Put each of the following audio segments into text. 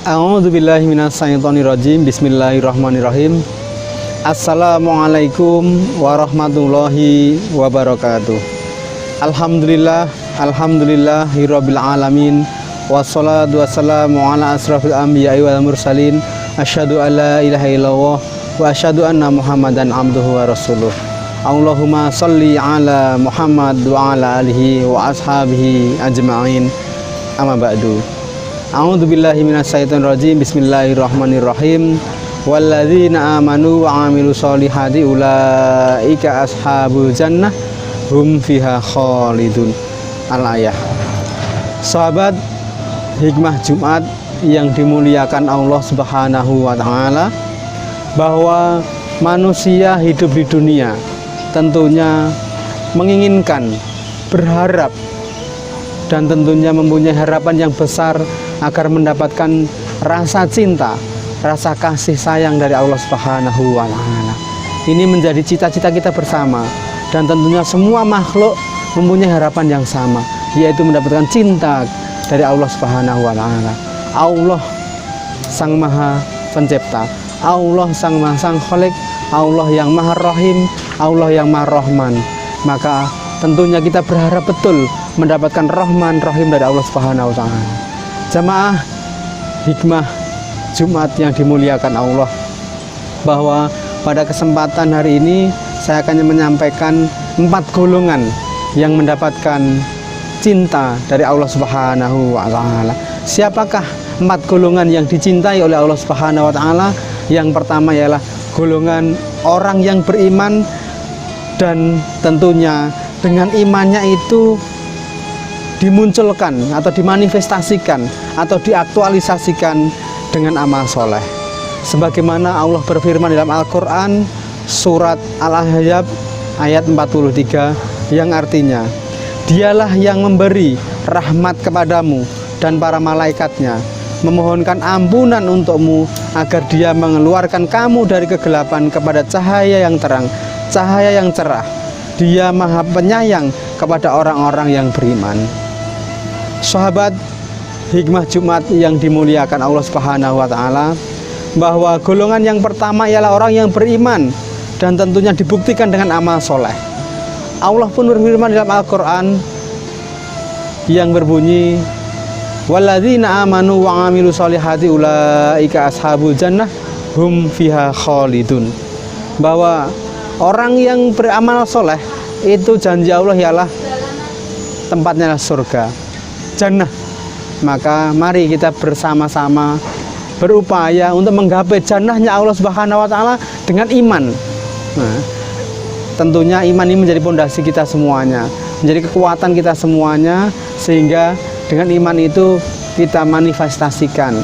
A'udzubillahi minasyaitonirrajim. Bismillahirrahmanirrahim. Assalamualaikum warahmatullahi wabarakatuh. Alhamdulillahirabbil alamin. Wassalatu wassalamu ala asrafil anbiya'i wal mursalin. Asyhadu an la ilaha illallah wa asyhadu anna Muhammadan abduhu wa rasuluh. Allahumma sholli ala Muhammad wa ala alihi wa ashabihi ajma'in. Amma ba'du. A'udzubillahi minasyaitonirrajim. Bismillahirrahmanirrahim. Walladzina amanu wa 'amilus solihati ulaika ashabul jannah hum fiha khalidun. Al-ayah. Sahabat hikmah Jumat yang dimuliakan Allah Subhanahu wa taala, bahwa manusia hidup di dunia tentunya menginginkan, berharap, dan tentunya mempunyai harapan yang besar agar mendapatkan rasa cinta, rasa kasih sayang dari Allah Subhanahu wa taala. Ini menjadi cita-cita kita bersama, dan tentunya semua makhluk mempunyai harapan yang sama, yaitu mendapatkan cinta dari Allah Subhanahu wa taala. Allah Sang Maha Pencipta, Allah Sang Khalik, Allah yang Maha Rahim, Allah yang Maha Rahman. Maka tentunya kita berharap betul mendapatkan Rahman Rahim dari Allah Subhanahu wa taala. Jamaah hikmah Jumat yang dimuliakan Allah, bahwa pada kesempatan hari ini saya akan menyampaikan 4 golongan yang mendapatkan cinta dari Allah Subhanahu wa taala. Siapakah 4 golongan yang dicintai oleh Allah Subhanahu wa taala? Yang pertama ialah golongan orang yang beriman, dan tentunya dengan imannya itu dimunculkan atau dimanifestasikan atau diaktualisasikan dengan amal soleh. Sebagaimana Allah berfirman dalam Al-Quran surat Al-Ahzab ayat 43, yang artinya, Dialah yang memberi rahmat kepadamu dan para malaikatnya, memohonkan ampunan untukmu agar Dia mengeluarkan kamu dari kegelapan kepada cahaya yang terang, cahaya yang cerah. Dia Maha Penyayang kepada orang-orang yang beriman. Sahabat hikmah Jumat yang dimuliakan Allah Subhanahu wa taala, bahwa golongan yang pertama ialah orang yang beriman, dan tentunya dibuktikan dengan amal soleh. Allah pun berfirman dalam Al-Quran yang berbunyi, walladzina amanu wa 'amilus solihati ulaika ashabul jannah hum fiha khalidun. Bahwa orang yang beramal soleh itu janji Allah ialah tempatnya surga, jannah. Maka mari kita bersama-sama berupaya untuk menggapai jannahnya Allah Subhanahu wa taala dengan iman. Nah, tentunya iman ini menjadi pondasi kita semuanya, menjadi kekuatan kita semuanya, sehingga dengan iman itu kita manifestasikan,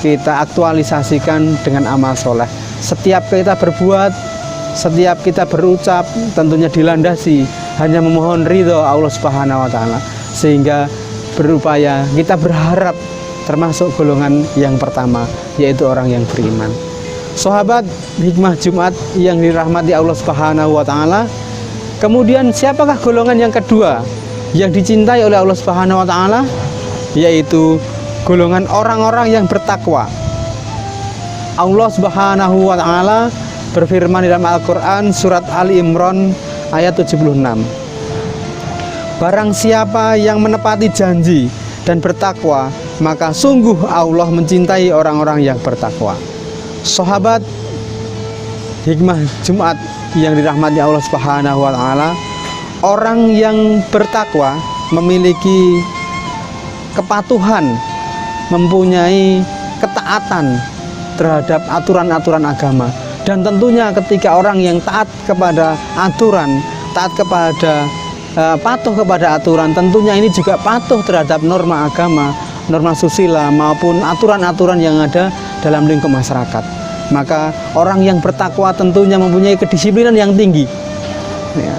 kita aktualisasikan dengan amal soleh. Setiap kita berbuat, setiap kita berucap, tentunya dilandasi hanya memohon ridho Allah Subhanahu wa taala, sehingga berupaya kita berharap termasuk golongan yang pertama, yaitu orang yang beriman. Sahabat hikmah Jumat yang dirahmati Allah Subhanahu wa taala, kemudian siapakah golongan yang kedua yang dicintai oleh Allah Subhanahu wa taala? Yaitu golongan orang-orang yang bertakwa. Allah Subhanahu wa taala berfirman dalam Al-Quran surat Ali Imran ayat 76, barang siapa yang menepati janji dan bertakwa, maka sungguh Allah mencintai orang-orang yang bertakwa. Sahabat hikmah Jumat yang dirahmati Allah Subhanahu wa taala, orang yang bertakwa memiliki kepatuhan, mempunyai ketaatan terhadap aturan-aturan agama. Dan tentunya ketika orang yang taat kepada aturan, taat kepada patuh kepada aturan, tentunya ini juga patuh terhadap norma agama, norma susila, maupun aturan-aturan yang ada dalam lingkup masyarakat. Maka orang yang bertakwa tentunya mempunyai kedisiplinan yang tinggi, ya.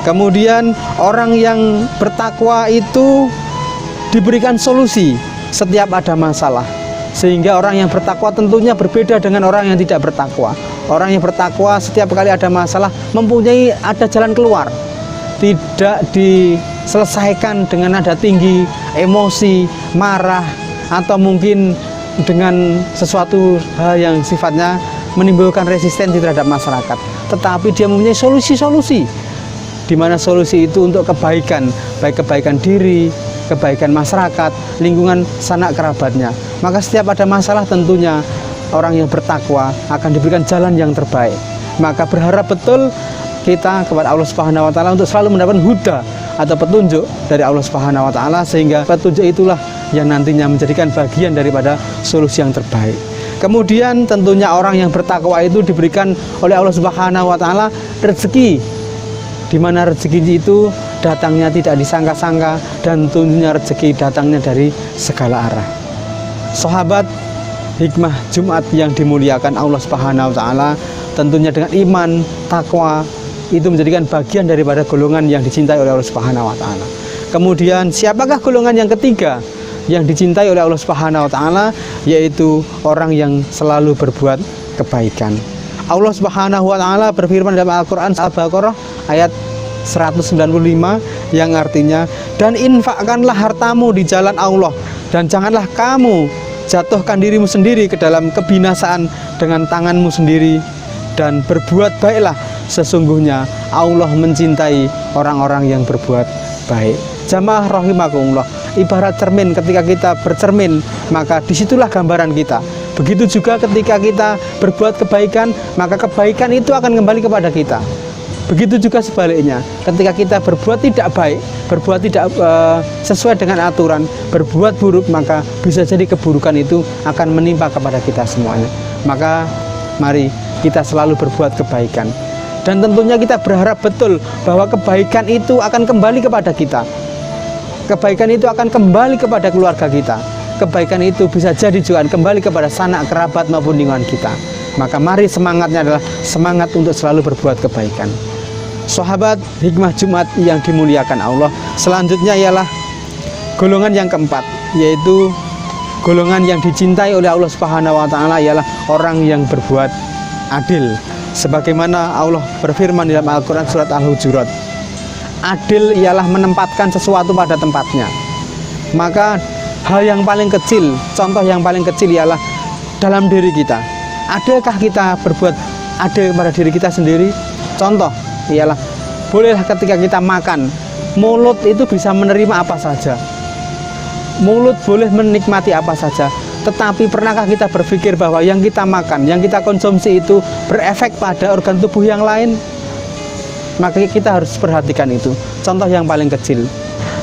Kemudian orang yang bertakwa itu diberikan solusi setiap ada masalah, sehingga orang yang bertakwa tentunya berbeda dengan orang yang tidak bertakwa. Orang yang bertakwa setiap kali ada masalah mempunyai ada jalan keluar, tidak diselesaikan dengan nada tinggi, emosi, marah, atau mungkin dengan sesuatu hal yang sifatnya menimbulkan resistensi terhadap masyarakat, tetapi dia mempunyai solusi-solusi, di mana solusi itu untuk kebaikan, baik kebaikan diri, kebaikan masyarakat, lingkungan, sanak kerabatnya. Maka setiap ada masalah tentunya orang yang bertakwa akan diberikan jalan yang terbaik. Maka berharap betul kita kepada Allah Subhanahu wa taala untuk selalu mendapatkan huda atau petunjuk dari Allah Subhanahu wa taala, sehingga petunjuk itulah yang nantinya menjadikan bagian daripada solusi yang terbaik. Kemudian tentunya orang yang bertakwa itu diberikan oleh Allah Subhanahu wa taala rezeki, di mana rezeki itu datangnya tidak disangka-sangka, dan tentunya rezeki datangnya dari segala arah. Sahabat hikmah Jumat yang dimuliakan Allah Subhanahu wa taala, tentunya dengan iman, takwa itu menjadikan bagian daripada golongan yang dicintai oleh Allah Subhanahu wa taala. Kemudian siapakah golongan yang ketiga yang dicintai oleh Allah Subhanahu wa taala? Yaitu orang yang selalu berbuat kebaikan. Allah Subhanahu wa taala berfirman dalam Al-Qur'an Al-Baqarah ayat 195 yang artinya, dan infakkanlah hartamu di jalan Allah, dan janganlah kamu jatuhkan dirimu sendiri ke dalam kebinasaan dengan tanganmu sendiri, dan berbuat baiklah, sesungguhnya Allah mencintai orang-orang yang berbuat baik. Jamaah rahimakumullah, ibarat cermin, ketika kita bercermin maka disitulah gambaran kita. Begitu juga ketika kita berbuat kebaikan, maka kebaikan itu akan kembali kepada kita. Begitu juga sebaliknya, ketika kita berbuat tidak baik, berbuat tidak sesuai dengan aturan, berbuat buruk, maka bisa jadi keburukan itu akan menimpa kepada kita semuanya. Maka mari kita selalu berbuat kebaikan, dan tentunya kita berharap betul bahwa kebaikan itu akan kembali kepada kita. Kebaikan itu akan kembali kepada keluarga kita. Kebaikan itu bisa jadi juga kembali kepada sanak kerabat maupun lingkungan kita. Maka mari semangatnya adalah semangat untuk selalu berbuat kebaikan. Sahabat hikmah Jumat yang dimuliakan Allah, selanjutnya ialah golongan yang keempat, yaitu golongan yang dicintai oleh Allah Subhanahu wa taala, ialah orang yang berbuat adil. Sebagaimana Allah berfirman dalam Al-Qur'an surat Al-Hujurat, adil ialah menempatkan sesuatu pada tempatnya. Maka hal yang paling kecil, contoh yang paling kecil ialah dalam diri kita. Adilkah kita berbuat adil kepada diri kita sendiri? Contoh ialah, bolehlah ketika kita makan, mulut itu bisa menerima apa saja, mulut boleh menikmati apa saja, tetapi pernahkah kita berpikir bahwa yang kita makan, yang kita konsumsi itu berefek pada organ tubuh yang lain? Maka kita harus perhatikan itu. Contoh yang paling kecil,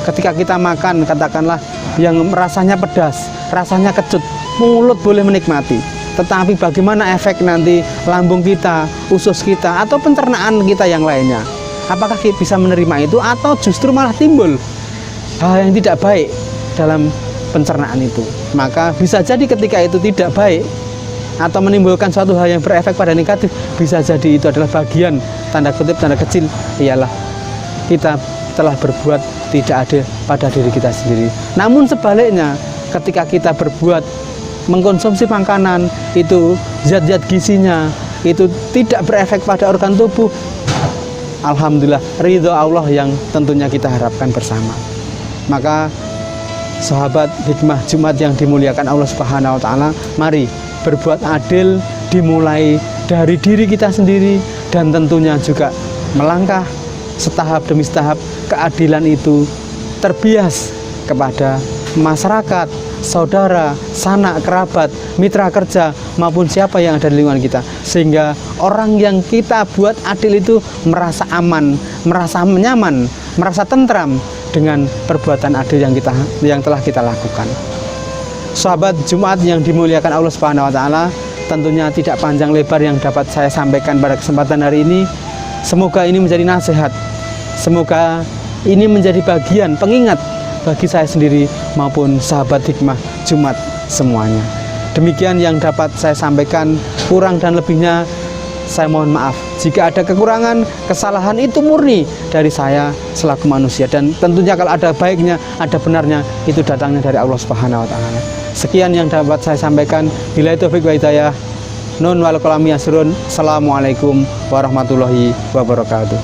ketika kita makan, katakanlah yang rasanya pedas, rasanya kecut, mulut boleh menikmati, tetapi bagaimana efek nanti lambung kita, usus kita, atau pencernaan kita yang lainnya? Apakah kita bisa menerima itu, atau justru malah timbul hal yang tidak baik dalam pencernaan itu? Maka bisa jadi ketika itu tidak baik atau menimbulkan suatu hal yang berefek pada negatif, bisa jadi itu adalah bagian, tanda kutip, tanda kecil, ialah kita telah berbuat tidak adil pada diri kita sendiri. Namun sebaliknya, ketika kita berbuat mengkonsumsi makanan itu zat-zat gizinya itu tidak berefek pada organ tubuh, alhamdulillah, ridho Allah yang tentunya kita harapkan bersama. Maka sahabat hikmah Jumat yang dimuliakan Allah Subhanahu wa taala, mari berbuat adil dimulai dari diri kita sendiri, dan tentunya juga melangkah setahap demi setahap keadilan itu terbias kepada masyarakat, saudara, sanak kerabat, mitra kerja, maupun siapa yang ada di lingkungan kita, sehingga orang yang kita buat adil itu merasa aman, merasa nyaman, merasa tentram dengan perbuatan adil yang telah kita lakukan. Sahabat Jumat yang dimuliakan Allah Subhanahu wa taala, tentunya tidak panjang lebar yang dapat saya sampaikan pada kesempatan hari ini. Semoga ini menjadi nasihat, semoga ini menjadi bagian pengingat bagi saya sendiri maupun sahabat hikmah Jumat semuanya. Demikian yang dapat saya sampaikan, kurang dan lebihnya saya mohon maaf. Jika ada kekurangan, kesalahan itu murni dari saya selaku manusia, dan tentunya kalau ada baiknya, ada benarnya, itu datangnya dari Allah Subhanahu wa taala. Sekian yang dapat saya sampaikan. Billahi taufiq wa hidayah. Nun wal qalam yasrun. Assalamualaikum warahmatullahi wabarakatuh.